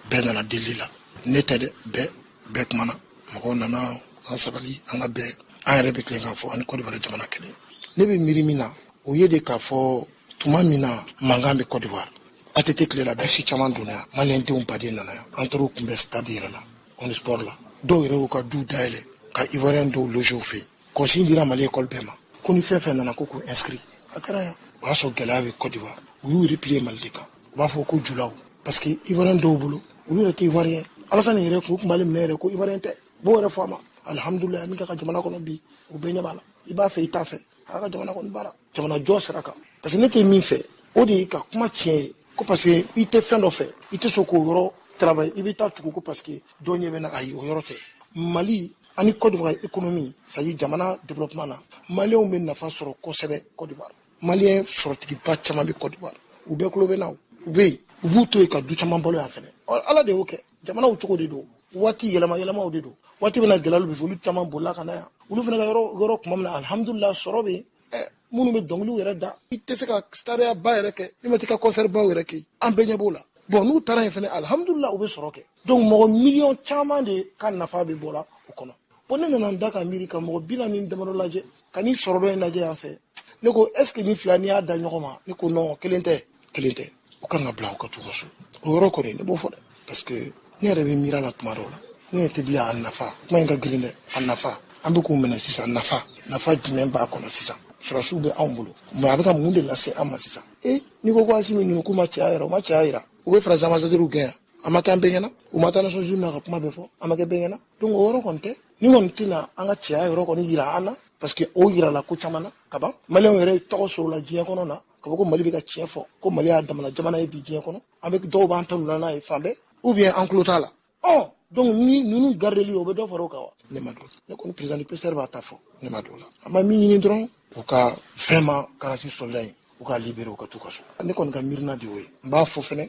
[SPEAKER 12] bɛɛ nana deli la ne tɛ dɛ bɛɛ kumana mɔgɔw nana an sabali an ka bɛɛ an yɛrɛ bɛ tilen k'a fɔ ani Côte d'Ivoire jamana kelen ne bɛ miiri min na o ye de k'a fɔ tuma min na mankan bɛ Côte d'Ivoire ATT tile la bisi caman donna yan maliyɛndenw baden nana yan an taara u kunbɛn stade yɛrɛ la Omnisport la dɔw yɛrɛ y'u ka du dayɛlɛ ka Ivoirien dɔw loger u fɛ yen consigne dira Mali école bɛɛ ma ko ni fɛn fɛn nana ko k'u inscrit a kɛra yan o y'a sɔrɔ gɛlɛya bɛ Côte d'Ivoire u y'u replier Mali de kan u b'a fɔ ko julaw parce que Ivoirien dɔw bolo olu yɛrɛ tɛ Ivoirien Alassane yɛrɛ kun b'ale minɛ yɛrɛ ko Ivoirien tɛ b'o yɛrɛ fɔ a ma alhamdulilayi min ka jamana kɔnɔ bi u bɛɛ ɲɛ b'a la i b'a fɛ i t'a fɛ a ka jamana kɔnɔ baara jamana jɔ sira kan parce que ne tɛ min fɛ o de ye ka kuma tiɲɛ ye ko parce que i tɛ fɛn dɔ fɛ i tɛ sɔn k'o yɔrɔ travail i bɛ taa tugu ko parce que dɔ ɲɛ bɛ na ayi o yɔrɔ tɛ Mali ani Côte d'Ivoire économie c'est à dire jamana développement na maliyɛnw bɛ nafa sɔrɔ kosɛbɛ Côte d'Ivoire maliyɛn sɔrɔtigiba caman bɛ Côte d'Ivoire u bɛɛ tulo bɛ na u bɛ yen u b'u to yen ka du caman balo yan fɛnɛ ala de y'o kɛ jamanaw cogo de don waati yɛlɛmaw de don waati bɛna gɛlɛya olu bɛ fɛ olu caman bolila ka na yan olu fana ka yɔrɔ tuma min na alhamdulilah sɔrɔ bɛ yen minnu bɛ dɔnkiliw yɛrɛ da i tɛ se ka stade ba yɛrɛ kɛ i ma tɛ ka concert baw yɛrɛ kɛ an bɛɛ ɲɛ b'o la bon n'u taara yen fɛnɛ alhamdulilah u bɛ sɔrɔ kɛ donc mɔgɔ miliyɔn caman de ka nafa bɛ bɔ la o kɔnɔ bon ne nana n da ka miiri ka mɔgɔ 40 damadɔ lajɛ ka ni sɔrɔ dɔ in lajɛ yan fɛ ne ko est ce que ni fila n'i y'a da ɲɔgɔn ma ne ko non kelen tɛ o kan ka bila u ka t'u ka so o yɔrɔ kɔni ne b'o fɔ dɛ parce que ne yɛrɛ bɛ miiri a la tuma dɔw la ne tɛ bila a nafa kuma in ka girin dɛ a nafa an bɛ k'u minɛ sisan nafa jumɛn b'a kɔnɔ sisan sɔrɔsiw bɛ anw bolo mais a bɛ ka mun de lase an ma sisan n'i ko Assimi nin k'u ma cɛya yɛrɛ u ma cɛya yira u bɛ faransi ambassadeurs gɛn yan a ma kɛ an bɛɛ ɲɛna u ma taa Nations Unies na ka kuma bɛɛ fɔ a ma kɛ bɛɛ ɲɛna donc o yɔrɔ kɔni tɛ ni kɔni tɛna an ka cɛya yɔrɔ kɔni yira an na parce que o yira la ko caman na kaban maliyɛnw yɛrɛ tɔgɔ sɔrɔ la diɲɛ kɔnɔ na ka fɔ ko Mali bɛ ka tiɲɛ fɔ ko Mali y'a damana jamana ye bi diɲɛ kɔnɔ an bɛ dɔw b'an ta nuna n'a ye fan bɛɛ ou bien an tulo t'a la donc ni ninnu gardeli o bɛ dɔ fara o kan wa ne ma dɔn ne kɔni président du PCR b'a ta fɔ ne ma dɔn la an bɛ min ɲini dɔrɔn u ka vraiment garantie soldat in u ka libérer u ka t'u ka so ne kɔni ka miirina de y'o ye n b'a fɔ fɛnɛ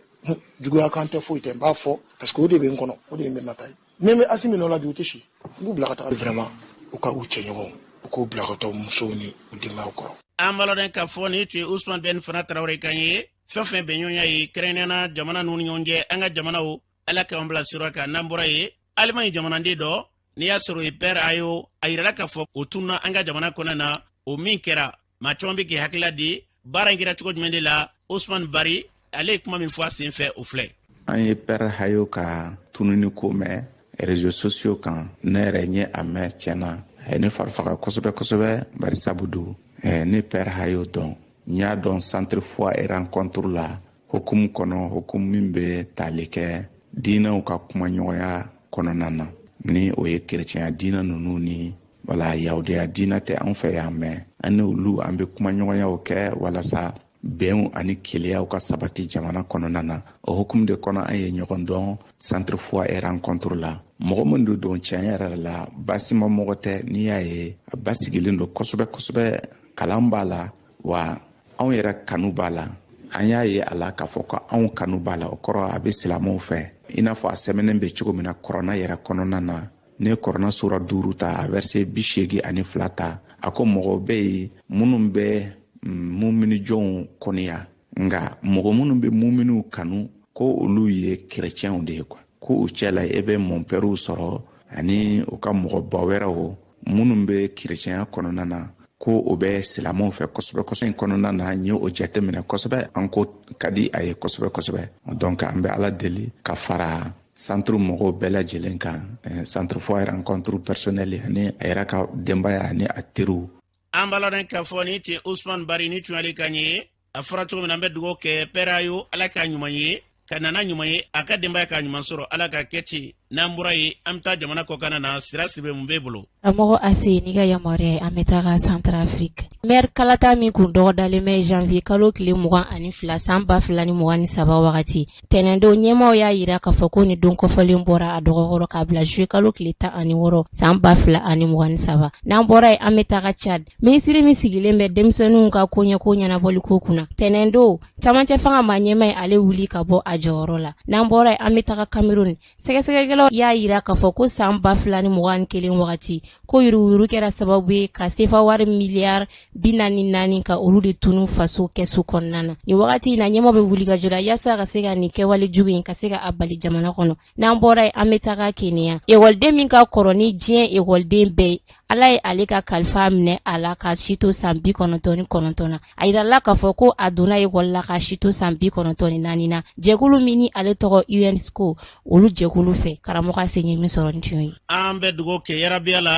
[SPEAKER 12] juguya kan tɛ foyi tɛ n b'a fɔ parce que o de bɛ n kɔnɔ o de ye miirina ta ye ni n bɛ Asimi nɔ la bi u tɛ si n b'u bila ka taga vraiment u ka u cɛɲɔgɔnw u k'u bila ka taa musow ni u denbayaw kɔrɔ.
[SPEAKER 2] an baloden ka fɔ ni tun ye Usman Ben Fana Traoré kan ye fɛn fɛn bɛ ɲɔgɔnya ye kɛrɛnkɛrɛnnena jamana ninnu ni ɲɔgɔn cɛ an ka jamanaw ala k'an bila sira kan n'an bɔra ye Allemagne jamanaden dɔ n'i y'a sɔrɔ i père Ayo a yirala k'a fɔ o tunna an ka jamana kɔnɔ na o min kɛra maa caman bɛ k'i hakilila di baara in kɛra cogo jumɛn de la Usman Bari ale ye kuma min fɔ a sen fɛ o filɛ.
[SPEAKER 13] an ye père Ayo ka tununi ko mɛn réseaux sociaux kan ne yɛrɛ ɲɛ a mɛn tiɲɛna a ye ne fari faga kosɛbɛ kosɛbɛ bari sabu don ne père Ayo dɔn n y'a dɔn centre foi et rencontre la hukumu kɔnɔ hukumu min bɛ tali kɛ diinɛw ka kumaɲɔgɔnya kɔnɔna na ni o ye kerecɛnya diinɛ ninnu ni wala yahudiya diinɛ tɛ an fɛ yan mɛn an ni olu an bɛ kumaɲɔgɔnyaw kɛ walasa bɛnw ani keleyaw ka sabati jamana kɔnɔna na o hukumu de kɔnɔ an ye ɲɔgɔn dɔn centre foi et rencontre la mɔgɔ min do don tiɲɛ yɛrɛ la basima mɔgɔ tɛ n'i y'a ye a basigilen don kosɛbɛ kosɛbɛ kalan b'a la wa anw yɛrɛ kanu b'a la an y'a ye a la k'a fɔ ko anw kanu b'a la o kɔrɔ a bɛ silamɛw fɛ i n'a fɔ a sɛbɛnnen bɛ cogo min na kɔrɔna yɛrɛ kɔnɔna na ne kɔrɔna sura 5 ta a verset 82 ta a ko mɔgɔ bɛ yen minnu bɛ mumini jɔnw kɔniya nka mɔgɔ minnu bɛ muminiw kanu ko olu ye kerecɛnw de ye quoi ko u cɛla e bɛ mɔnpɛriw sɔrɔ ani u ka mɔgɔba wɛrɛw minnu bɛ kerecɛnya kɔnɔna na ko o bɛ silamɛw fɛ kosɛbɛ kosɛbɛ kɔnɔna na n ye o jate minɛ kosɛbɛ an ko ka di a ye kosɛbɛ kosɛbɛ donc an bɛ ala deli ka fara centre mɔgɔw bɛɛ lajɛlen kan centre foi et rencontre personnelle ani a yɛrɛ ka denbaya ani a teriw.
[SPEAKER 2] an baloden ka fɔ ni tun ye Usman Bari ni tun y'ale kan ye a fɔra cogo min na an bɛ dugawu kɛ père Ayo ala k'a ɲuman ye ka nana ɲuman ye a ka denbaya k'a ɲuman sɔrɔ ala ka kɛ ten n'an bɔra ye an bɛ taa jamana kɔkan na sira siribe mun b'e bolo.
[SPEAKER 14] Karamɔgɔ Ase n'i ka yamaruya an bɛ taga Centrafrique. Maire kalata min kun dɔgɔdalen bɛ janvier kalo tile 22 san 2023 wagati tɛnɛndon ɲɛmaaw y'a yira k'a fɔ ko ni don kɔfɔlen bɔra a dɔgɔkɔrɔ k'a bila juillet kalo tile 16 san 2023 n'an bɔra ye an bɛ taga Tchad. Minisiri min sigilen bɛ denmisɛnninw ka koɲɛko ɲɛnabɔli ko kunna tɛnɛndon camancɛ fanga ma ɲɛma ye ale wuli ka bɔ a jɔyɔrɔ la n'an bɔra ye an bɛ taga Cameroun. Sɛgɛsɛgɛlikɛlaw y'a yira k'a fɔ ko san 2021 wagati ko yuruguyurugu kɛra sababu ye ka sefa wari miliyari 44 ka olu de tunu faso kɛsu kɔnɔna na ni wagati in na ɲɛmɔgɔ bɛ wuli ka jɔda yaasa ka se ka nin kɛwale jugu in ka se ka a bali jamana kɔnɔ n'an bɔra ye an bɛ taga Kenya ekɔliden min ka kɔrɔ ni diɲɛ ekɔliden bɛɛ ye ala ye ale ka kalifa minɛ a la ka si to san 99 na a yirala k'a fɔ ko a donna ekɔli la ka si to san 94 na jɛkulu min ni ale tɔgɔ UNESCO olu jɛkulu fɛ karamɔgɔ Ase ye min sɔrɔ ni tiɲɛ ye.
[SPEAKER 2] an bɛ dugawu kɛ yarabi ala